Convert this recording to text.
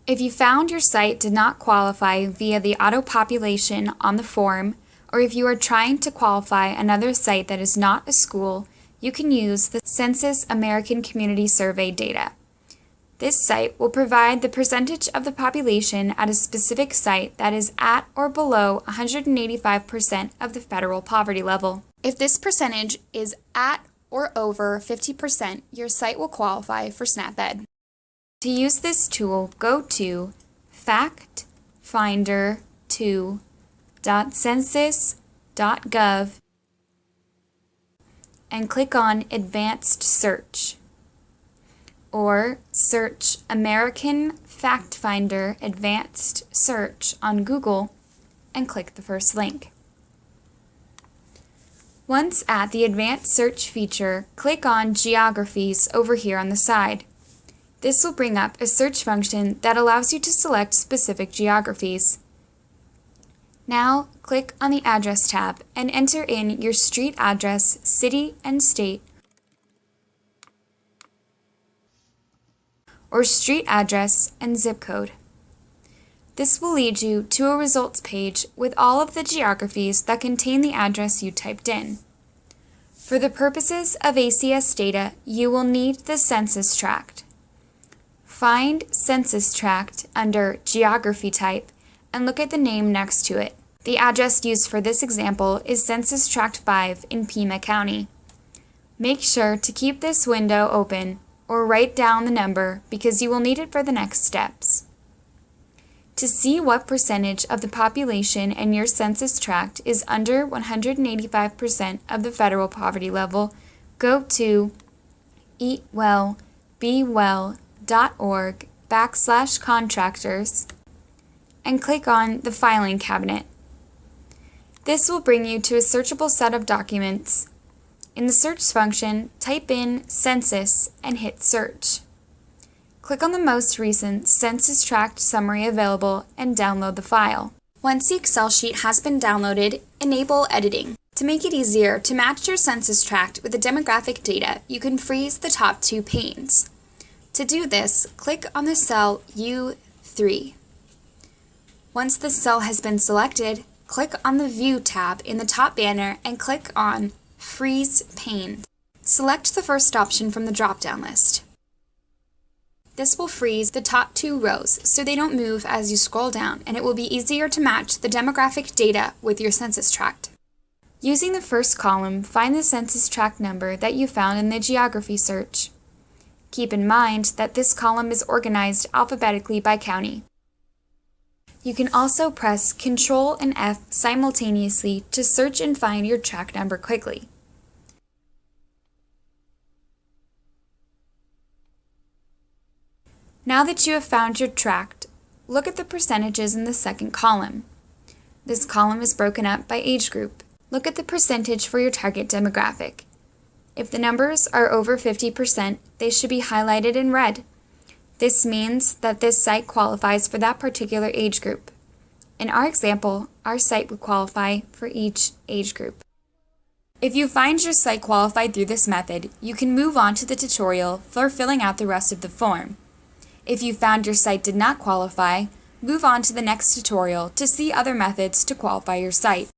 If you found your site did not qualify via the auto-population on the form, or if you are trying to qualify another site that is not a school, you can use the Census American Community Survey data. This site will provide the percentage of the population at a specific site that is at or below 185% of the federal poverty level. If this percentage is at or over 50%, your site will qualify for SNAP-Ed. To use this tool, go to factfinder2.census.gov and click on Advanced Search, or search American Fact Finder Advanced Search on Google and click the first link. Once at the Advanced Search feature, click on Geographies over here on the side. This will bring up a search function that allows you to select specific geographies. Now, click on the Address tab and enter in your street address, city and state, or street address and zip code. This will lead you to a results page with all of the geographies that contain the address you typed in. For the purposes of ACS data, you will need the census tract. Find Census Tract under Geography Type and look at the name next to it. The address used for this example is Census Tract 5 in Pima County. Make sure to keep this window open or write down the number because you will need it for the next steps. To see what percentage of the population in your census tract is under 185% of the federal poverty level, go to eatwellbewell.org/contractors and click on the filing cabinet. This will bring you to a searchable set of documents. In the search function, type in census and hit search. Click on the most recent census tract summary available and download the file. Once the Excel sheet has been downloaded, enable editing. To make it easier to match your census tract with the demographic data, you can freeze the top two panes. To do this, click on the cell U3. Once the cell has been selected, click on the View tab in the top banner and click on Freeze Pane. Select the first option from the drop-down list. This will freeze the top two rows so they don't move as you scroll down, and it will be easier to match the demographic data with your census tract. Using the first column, find the census tract number that you found in the geography search. Keep in mind that this column is organized alphabetically by county. You can also press Ctrl and F simultaneously to search and find your tract number quickly. Now that you have found your tract, look at the percentages in the second column. This column is broken up by age group. Look at the percentage for your target demographic. If the numbers are over 50%, they should be highlighted in red. This means that this site qualifies for that particular age group. In our example, our site would qualify for each age group. If you find your site qualified through this method, you can move on to the tutorial for filling out the rest of the form. If you found your site did not qualify, move on to the next tutorial to see other methods to qualify your site.